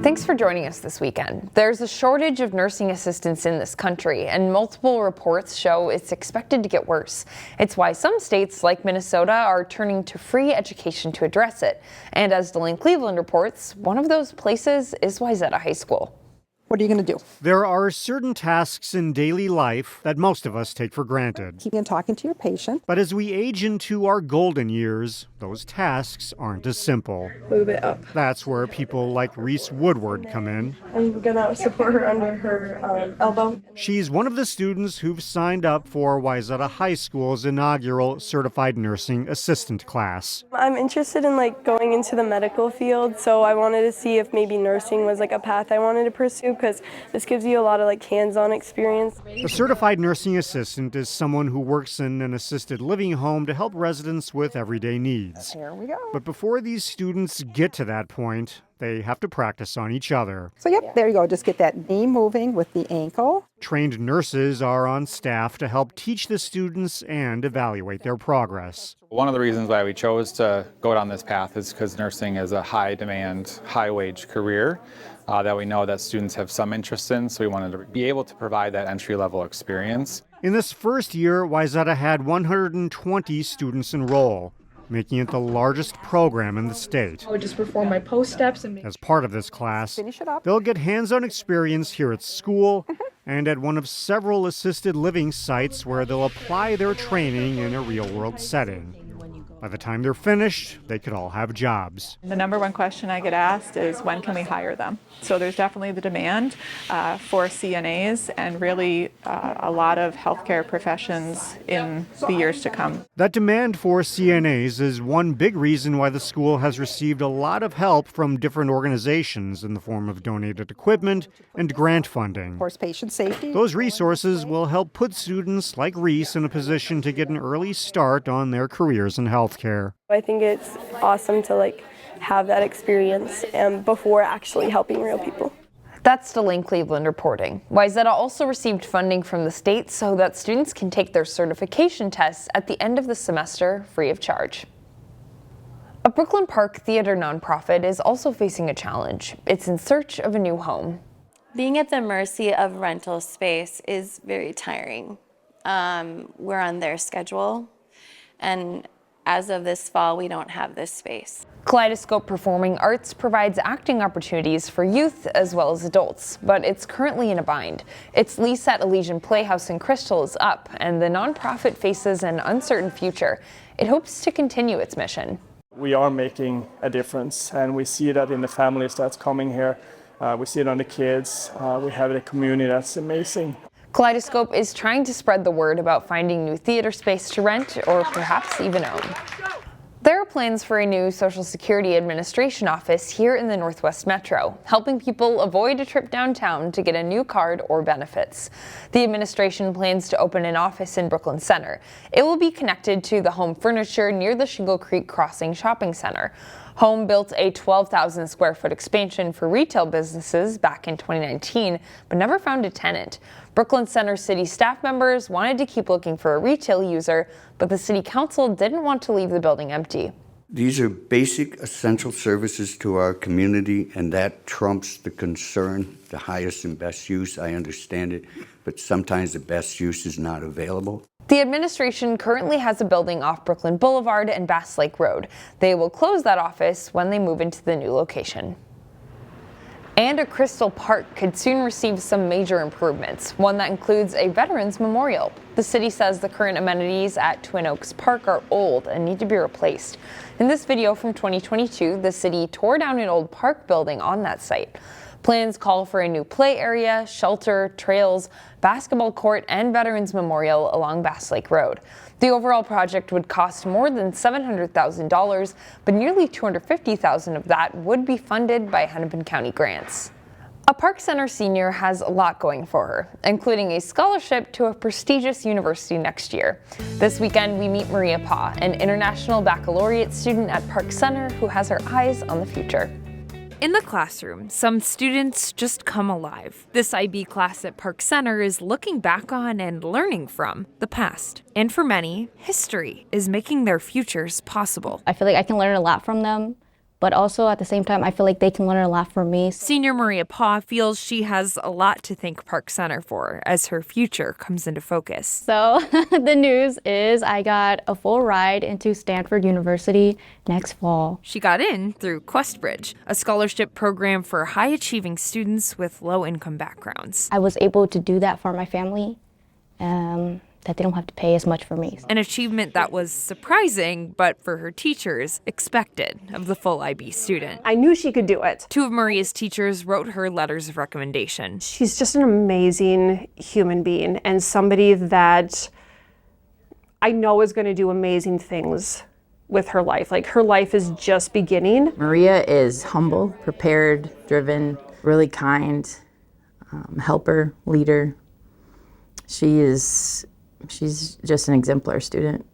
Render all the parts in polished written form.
Thanks for joining us this weekend. There's a shortage of nursing assistants in this country, and multiple reports show it's expected to get worse. It's why some states, like Minnesota, are turning to free education to address it. And as Delaney Cleveland reports, one of those places is Wayzata High School. What are you going to do? There are certain tasks in daily life that most of us take for granted. Keeping talking to your patient. But as we age into our golden years, those tasks aren't as simple. Move it up. That's where people like Reese Woodward come in. I'm going to support her under her elbow. She's one of the students who've signed up for Wayzata High School's inaugural Certified Nursing Assistant class. I'm interested in going into the medical field, so I wanted to see if maybe nursing was a path I wanted to pursue, because this gives you a lot of hands-on experience. A certified nursing assistant is someone who works in an assisted living home to help residents with everyday needs. Here we go. But before these students get to that point, they have to practice on each other. So there you go. Just get that knee moving with the ankle. Trained nurses are on staff to help teach the students and evaluate their progress. One of the reasons why we chose to go down this path is because nursing is a high-demand, high-wage career that we know that students have some interest in, so we wanted to be able to provide that entry-level experience. In this first year, Wayzata had 120 students enroll, making it the largest program in the state. I would just perform my post steps and As part of this class, Finish it up. they'll get hands-on experience here at school and at one of several assisted living sites where they'll apply their training in a real-world setting. By the time they're finished, they could all have jobs. The number one question I get asked is, when can we hire them? So there's definitely the demand for CNAs and really a lot of healthcare professions in the years to come. That demand for CNAs is one big reason why the school has received a lot of help from different organizations in the form of donated equipment and grant funding. Of course, patient safety. Those resources will help put students like Reese in a position to get an early start on their careers in healthcare. I think it's awesome to have that experience before actually helping real people. That's Delaney Cleveland reporting. Wayzata also received funding from the state so that students can take their certification tests at the end of the semester free of charge. A Brooklyn Park theater nonprofit is also facing a challenge. It's in search of a new home. Being at the mercy of rental space is very tiring. We're on their schedule, and as of this fall, we don't have this space. Kaleidoscope Performing Arts provides acting opportunities for youth as well as adults, but it's currently in a bind. Its lease at Elysian Playhouse in Crystal is up, and the nonprofit faces an uncertain future. It hopes to continue its mission. We are making a difference, and we see that in the families that's coming here. We see it on the kids. We have a community that's amazing. Kaleidoscope is trying to spread the word about finding new theater space to rent or perhaps even own. There are plans for a new Social Security Administration office here in the Northwest Metro, helping people avoid a trip downtown to get a new card or benefits. The administration plans to open an office in Brooklyn Center. It will be connected to the Home Furniture near the Shingle Creek Crossing Shopping Center. Home built a 12,000 square foot expansion for retail businesses back in 2019, but never found a tenant. Brooklyn Center city staff members wanted to keep looking for a retail user, but the city council didn't want to leave the building empty. These are basic essential services to our community, and that trumps the concern, the highest and best use. I understand it, but sometimes the best use is not available. The administration currently has a building off Brooklyn Boulevard and Bass Lake Road. They will close that office when they move into the new location. And a Crystal Park could soon receive some major improvements, one that includes a Veterans Memorial. The city says the current amenities at Twin Oaks Park are old and need to be replaced. In this video from 2022, the city tore down an old park building on that site. Plans call for a new play area, shelter, trails, basketball court, and Veterans Memorial along Bass Lake Road. The overall project would cost more than $700,000, but nearly $250,000 of that would be funded by Hennepin County grants. A Park Center senior has a lot going for her, including a scholarship to a prestigious university next year. This weekend, we meet Maria Pa, an international baccalaureate student at Park Center who has her eyes on the future. In the classroom, some students just come alive. This IB class at Park Center is looking back on and learning from the past. And for many, history is making their futures possible. I feel like I can learn a lot from them, but also at the same time, I feel like they can learn a lot from me. Senior Maria Paw feels she has a lot to thank Park Center for as her future comes into focus. So the news is I got a full ride into Stanford University next fall. She got in through QuestBridge, a scholarship program for high-achieving students with low-income backgrounds. I was able to do that for my family, that they don't have to pay as much for me. An achievement that was surprising, but for her teachers, expected of the full IB student. I knew she could do it. Two of Maria's teachers wrote her letters of recommendation. She's just an amazing human being and somebody that I know is going to do amazing things with her life. Like, her life is just beginning. Maria is humble, prepared, driven, really kind, helper, leader. She's just an exemplar student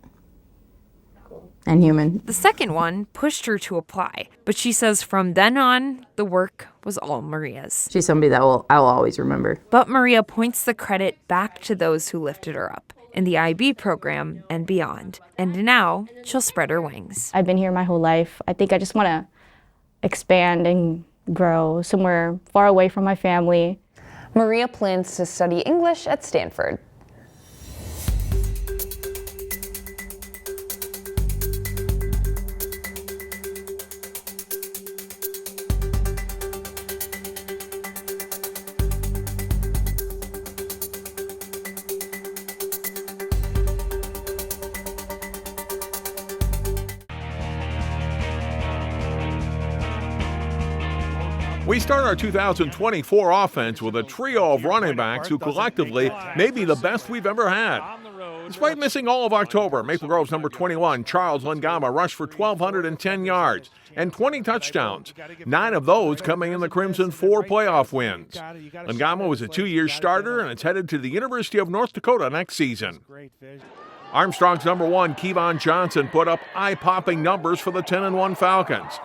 and human. The second one pushed her to apply, but she says from then on, the work was all Maria's. She's somebody that I will always remember. But Maria points the credit back to those who lifted her up in the IB program and beyond. And now she'll spread her wings. I've been here my whole life. I think I just want to expand and grow somewhere far away from my family. Maria plans to study English at Stanford. We start our 2024 offense with a trio of running backs who collectively may be the best we've ever had. Despite missing all of October, Maple Grove's number 21, Charles Lingama, rushed for 1,210 yards and 20 touchdowns, 9 of those coming in the Crimson 4 playoff wins. Lingama was a 2-year starter and is headed to the University of North Dakota next season. Armstrong's number 1, Kevon Johnson, put up eye-popping numbers for the 10-1 Falcons.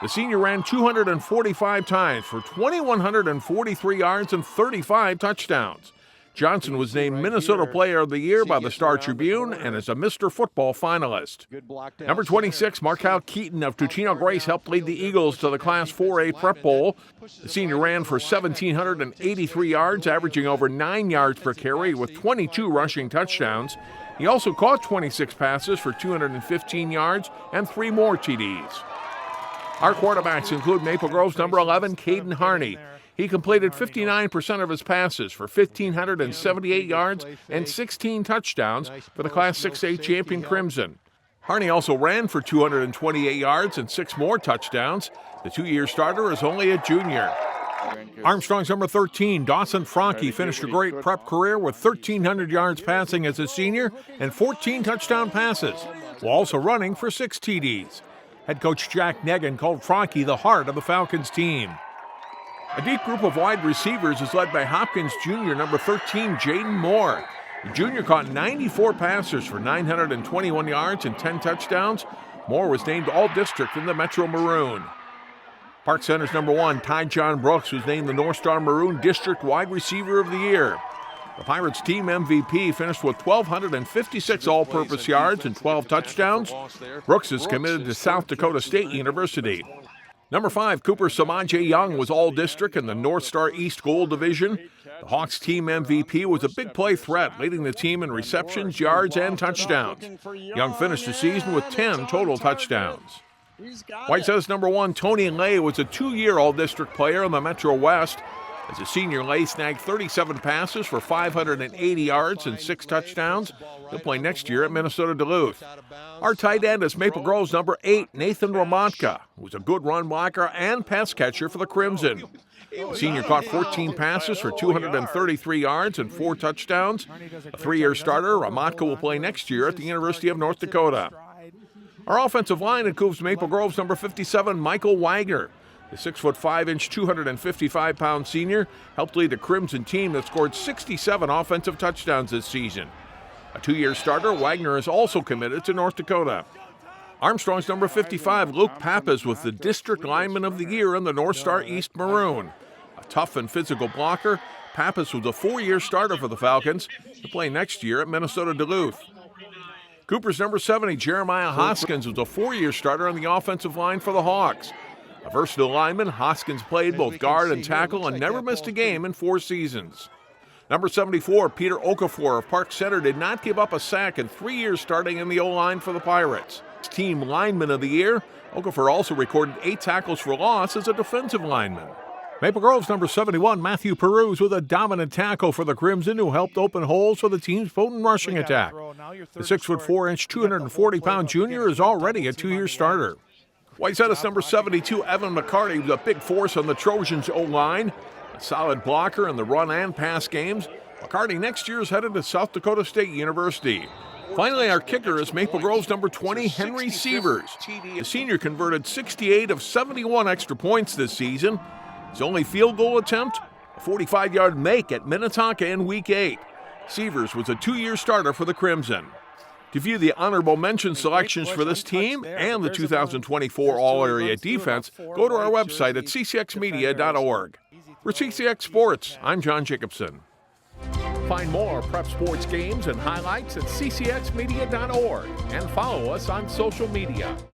The senior ran 245 times for 2,143 yards and 35 touchdowns. Johnson was named Minnesota Player of the Year by the Star Tribune and is a Mr. Football finalist. Number 26, Markel Keaton of Tuccino Grace helped lead the Eagles to the Class 4A Prep Bowl. The senior ran for 1,783 yards, averaging over 9 yards per carry with 22 rushing touchdowns. He also caught 26 passes for 215 yards and 3 more TDs. Our quarterbacks include Maple Grove's number 11, Caden Harney. He completed 59% of his passes for 1,578 yards and 16 touchdowns for the Class 6A champion Crimson. Harney also ran for 228 yards and 6 more touchdowns. The 2-year starter is only a junior. Armstrong's number 13, Dawson Franke, finished a great prep career with 1,300 yards passing as a senior and 14 touchdown passes, while also running for 6 TDs. Head coach Jack Negan called Franke the heart of the Falcons team. A deep group of wide receivers is led by Hopkins Jr., number 13, Jaden Moore. The junior caught 94 passers for 921 yards and 10 touchdowns. Moore was named All-District in the Metro Maroon. Park Center's number 1, Ty John Brooks, was named the North Star Maroon District Wide Receiver of the Year. The Pirates team MVP finished with 1,256 all-purpose yards and 12 touchdowns. Brooks is committed to South Dakota State University. Number 5, Cooper Samaje Young was all-district in the North Star East Gold Division. The Hawks team MVP was a big play threat, leading the team in receptions, yards, and touchdowns. Young finished the season with 10 total touchdowns. Wayzata's number 1, Tony Lay, was a 2-year all-district player in the Metro West. As a senior, Lay snagged 37 passes for 580 yards and 6 touchdowns. He'll play next year at Minnesota Duluth. Our tight end is Maple Grove's number 8, Nathan Romantka, who was a good run blocker and pass catcher for the Crimson. The senior caught 14 passes for 233 yards and 4 touchdowns. A 3-year starter, Romantka will play next year at the University of North Dakota. Our offensive line includes Maple Grove's number 57, Michael Wagner. The 6'5", 255-pound senior helped lead the Crimson team that scored 67 offensive touchdowns this season. A 2-year starter, Wagner is also committed to North Dakota. Armstrong's number 55, Luke Pappas, was the District Lineman of the Year in the North Star East Maroon. A tough and physical blocker, Pappas was a 4-year starter for the Falcons. He'll play next year at Minnesota Duluth. Cooper's number 70, Jeremiah Hoskins, was a 4-year starter on the offensive line for the Hawks. A versatile lineman, Hoskins played both guard and tackle and never missed a game in 4 seasons. Number 74, Peter Okafor of Park Center, did not give up a sack in 3 years starting in the O-line for the Pirates. Team Lineman of the Year, Okafor also recorded 8 tackles for loss as a defensive lineman. Maple Grove's number 71, Matthew Peruse, with a dominant tackle for the Crimson, who helped open holes for the team's potent rushing attack. The 6'4", 240-pound junior is already a 2-year starter. Wayzata's number 72, Evan McCarty, was a big force on the Trojans' O-line. A solid blocker in the run and pass games. McCarty next year is headed to South Dakota State University. Finally, our kicker is Maple Grove's number 20, Henry Sievers. The senior converted 68 of 71 extra points this season. His only field goal attempt, a 45-yard make at Minnetonka in Week 8. Sievers was a 2-year starter for the Crimson. To view the honorable mention selections for this team and the 2024 All-Area Defense, go to our website at ccxmedia.org. For CCX Sports, I'm John Jacobson. Find more prep sports games and highlights at ccxmedia.org and follow us on social media.